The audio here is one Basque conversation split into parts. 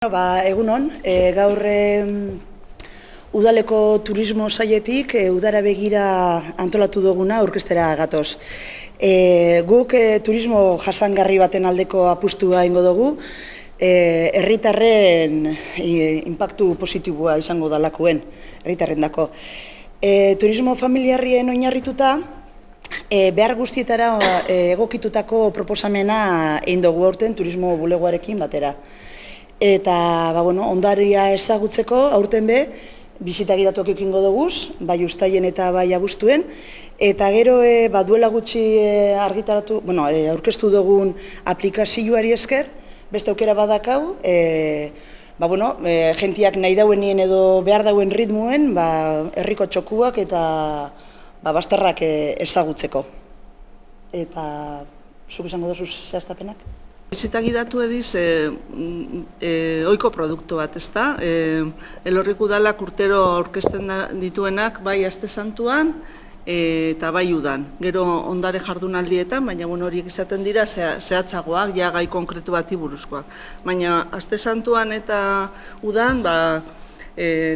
Egunon, gaur udaleko turismo sailetik udara begira antolatu duguna aurkeztera gatoz. Guk turismo jasangarri baten aldeko apustua egingo dugu, herritarren inpaktu positiboa izango dalakoen, herritarrendako. Turismo familiarrien oinarrituta, behar guztietara egokitutako proposamena egin dugu aurten turismo bulegoarekin batera. Eta, ondaria ezagutzeko, aurten be, bisita gidatuak ekingo duguz, bai ustaien eta bai abuztuen, eta gero, duela gutxi aurkeztu dugun aplikazioari esker, beste aukera badakau, jentiak nahi dauenien edo behar dauen ritmuen, herriko txokuak eta bazterrak ezagutzeko. Eta, zuk izango duzuz zehaztapenak? Bisita gidatu ediz ohiko produktu bat, ezta? Elorriku udalak urtero aurkezten dituenak bai Aste Santuan eta bai udan. Gero ondare jardunaldietan, baina horiek izaten dira zehatzagoak, ja gai konkretu bati buruzkoak. Baina Aste Santuan eta udan,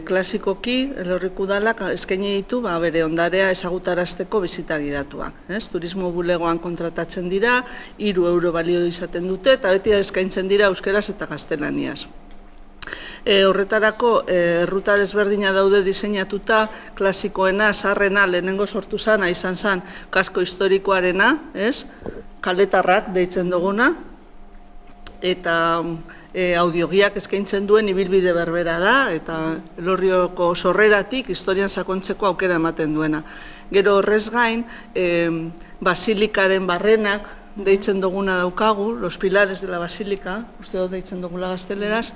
klasikoki Elorriku udalak eskaini ditu bere ondarea ezagutarazteko bisita gidatuak. Turismo bulegoan kontratatzen dira, 3 euro balio izaten dute, eta beti eskaintzen dira euskeraz eta gaztelaniaz. Horretarako, erruta desberdina daude diseinatuta, klasikoena, zaharrena, lehenengo sortu zana, izan zen kasko historikoarena, kaletarrak deitzen duguna, eta audiogiak eskaintzen duen ibilbide berbera da, eta Elorrioko sorreratik historian sakontzeko aukera ematen duena. Gero horrez gain, basilikaren barrenak deitzen duguna daukagu, los pilares de la basilika, uste dut deitzen dugula gazteleraz,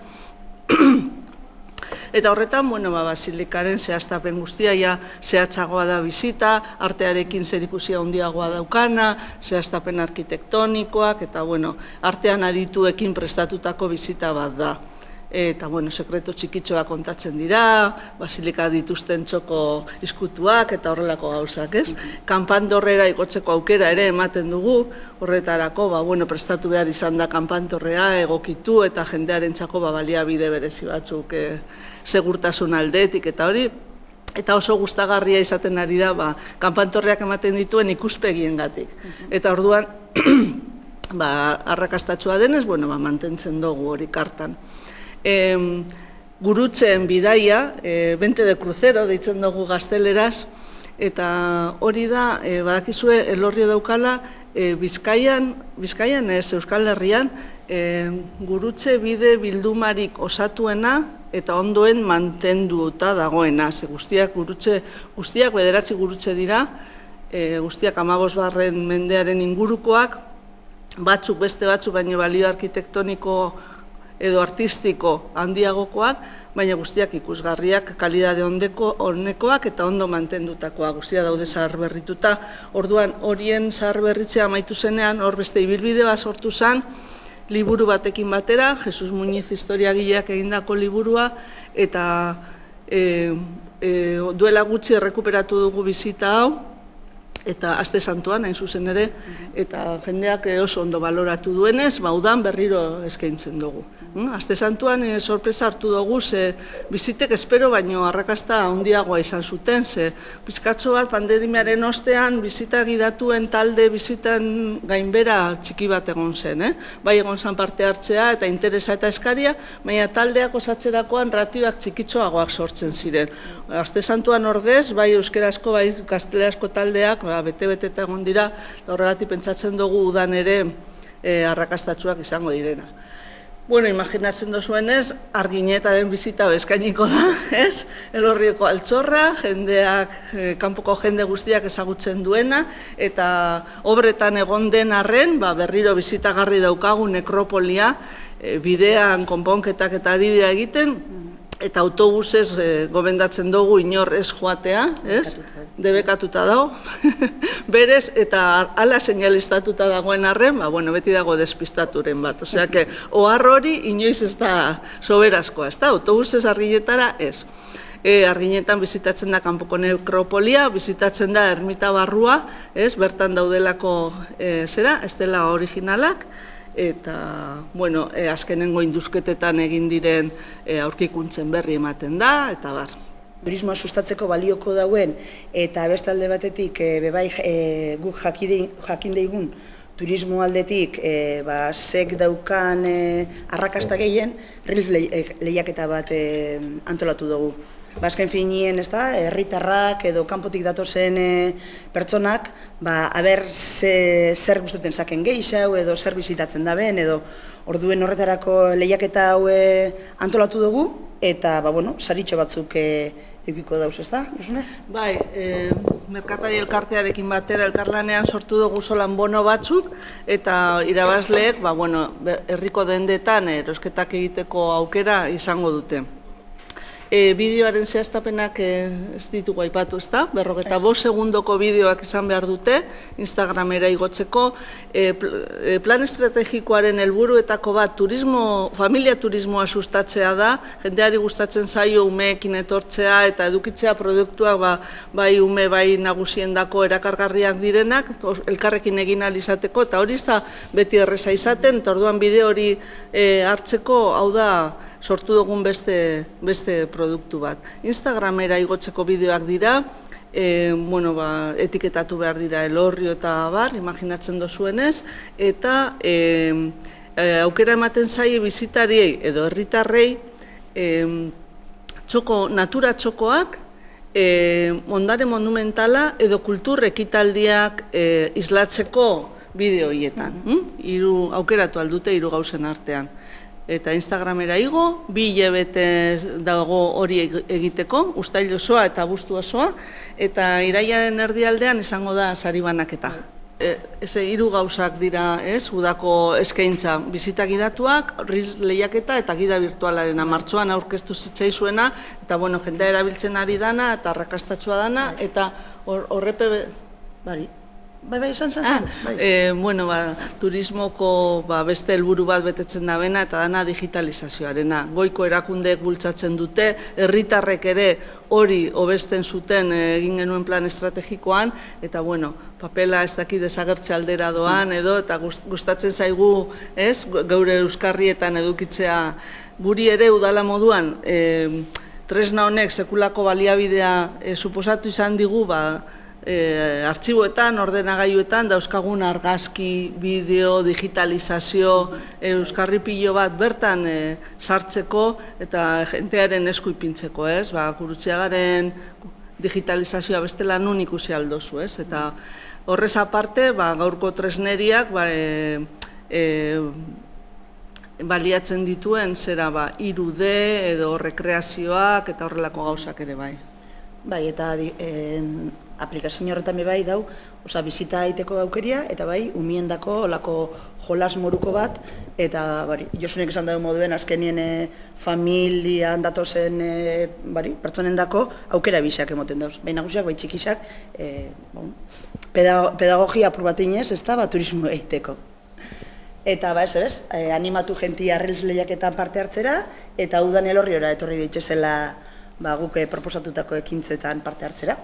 eta horretan, basilikaren zehaztapen guztia, zehatzagoa da bizita, artearekin zerikusia handiagoa daukana, zehaztapen arkitektonikoak, eta artean adituekin prestatutako bizita bat da. Eta, sekreto txikitxoa kontatzen dira, basilika dituzten txoko izkutuak eta horrelako gauzak, ez? Kanpantorrera igotzeko aukera ere ematen dugu, horretarako, prestatu behar izan da kanpantorrea egokitu eta jendearen txako baliabide berezi batzuk segurtasun aldetik eta hori, eta oso gustagarria izaten ari da, kanpantorreak ematen dituen ikuspegiengatik. Eta orduan, arrakastatsua denez, mantentzen dugu hori kartan. Gurutzen bidaia, 20 de crucero, deitzen dugu gazteleraz, eta hori da, badakizue, Elorrio daukala, Bizkaian ez, Euskal Herrian, gurutze bide bildumarik osatuena eta ondoen mantenduta dagoena. Guztiak 9 gurutze dira, guztiak 15. mendearen ingurukoak, beste batzuk baino balio arkitektoniko edo artistiko handiagokoak, baina guztiak ikusgarriak, kalidade honekoak eta ondo mantendutakoak, guztia daude zaharberrituta. Orduan, horien zaharberritzea amaitu zenean, hor beste ibilbide bat sortu zen, liburu batekin batera, Jesus Muñiz historiagileak egindako liburua, eta duela gutxi errekuperatu dugu bizita hau, eta Aste Santuan, hain zuzen ere, eta jendeak oso ondo baloratu duenez, udan berriro eskaintzen dugu. Aste Santuan sorpresa hartu dugu, bizitek espero baino arrakasta handiagoa izan zuten, pizkatxo bat pandemiaren ostean bizita gidatuen talde bizitan gainbera txiki bat egon zen. Bai egon zen parte hartzea eta interesa eta eskaria, baina taldeak osatzerakoan ratioak txikitxoagoak sortzen ziren. Aste Santuan ordez, bai euskerazko, bai gaztelerazko taldeak, bete-bete eta egon dira, horregatik pentsatzen dugu udan ere arrakastatsuak izango direna. Imaginatzen duzuenez, Arginetaren bizita eskainiko da, ez? Elorrioko altxorra, jendeak, kanpoko jende guztiak ezagutzen duena, eta obretan egon den arren, berriro bizitagarri daukagu nekropolia, bidean konponketak eta ari dira egiten, eta autobusez gomendatzen dugu inor ez joatea, ez? Debekatuta dago, berez, eta ala seinalistatuta dagoen arren, beti dago despistaturen bat. Osea, ohar hori inoiz ez da soberazkoa, ez da, autobusez Arginetara ez. Arginetan bizitatzen da kanpoko nekropolia, bizitatzen da ermita barrua, bertan daudelako estela originalak, eta, bueno, azkenengo induzketetan egin diren aurkikuntzen berri ematen da, eta bar. Turismoa sustatzeko balioko dauen eta beste alde batetik bebai guk jakin daigun turismo aldetik zek daukan arrakasta gehien, Reels lehiaketa bat antolatu dugu. Azken finien, herritarrak edo kanpotik datozen pertsonak, aber zer gustatzen zaken gehixau edo zer bizitatzen daben, edo orduen horretarako lehiaketa hau antolatu dugu, eta, saritxo batzuk edukiko dauz, ezta, Josune? Bai, merkatari elkartearekin batera elkarlanean sortu dugu solan bono batzuk, eta irabazleek, herriko dendetan erosketak egiteko aukera izango dute. Bideoaren zehaztapenak ez ditugu aipatu, ezta? 45 segundoko bideoak izan behar dute, Instagramera igotzeko. Plan estrategikoaren helburuetako bat familia turismoa sustatzea da, jendeari gustatzen zaio umeekin etortzea eta edukitzea produktuak bai ume bai nagusiendako erakargarriak direnak, elkarrekin egin ahal izateko, eta hori ez da beti erreza izaten, eta orduan bideo hori hartzeko, hau da, sortu dugun beste produktu bat. Instagramera igotzeko bideoak dira, etiketatu behar dira Elorrio eta bar, imaginatzen dozuenez, eta aukera ematen zaie bizitariei edo herritarrei natura txokoak, ondare monumentala edo kultur ekitaldiak islatzeko bideo horietan. Aukeratu aldute 3 gauzen artean. Eta Instagramera igo, 2 hilabete dago hori egiteko, uztail osoa eta abuztu osoa, eta irailaren erdialdean izango da sari banaketa. 3 gauzak dira, udako eskaintza, bizita gidatuak, Reels lehiaketa eta gida virtualaren martxoan aurkeztu zitzaizuena, eta jendea erabiltzen ari dana, eta arrakastatsua dana, eta horrepe... Bai, esan. Turismoko beste helburu bat betetzen da bena eta dana digitalizazioarena. Goiko erakundeek bultzatzen dute, herritarrek ere hori hobesten zuten egin genuen plan estrategikoan, eta papela ez daki desagertze aldera doan edo, eta gustatzen zaigu, geure euskarrietan edukitzea guri ere udala moduan, tresna honek sekulako baliabidea suposatu izan digu, artxiboetan, ordenagailuetan, dauzkagun argazki, bideo, digitalizazio, euskarri pilo bat bertan sartzeko eta jentearen esku ipintzeko, Gurutzeagaren digitalizazioa bestela nun ikusi aldozu, eta horrez aparte, gaurko tresneriak baliatzen dituen zera 3D edo rekreazioak eta horrelako gauzak ere bai. Bai, eta aplikazio horretan bai dau, bizita aiteko aukeria, eta bai, umiendako olako jolas moruko bat, eta Josunek esan dago moduen azkenien familian datozen pertsonen dako aukera bisak emoten dauz. Bai nagusiak, bai txikisak, pedagogia aprobatinez, ez da, turismo egiteko. Eta animatu jentia Reels lehiaketan parte hartzera, eta udan Elorriora etorri ditxezela guk proposatutako ekintzetan parte hartzera.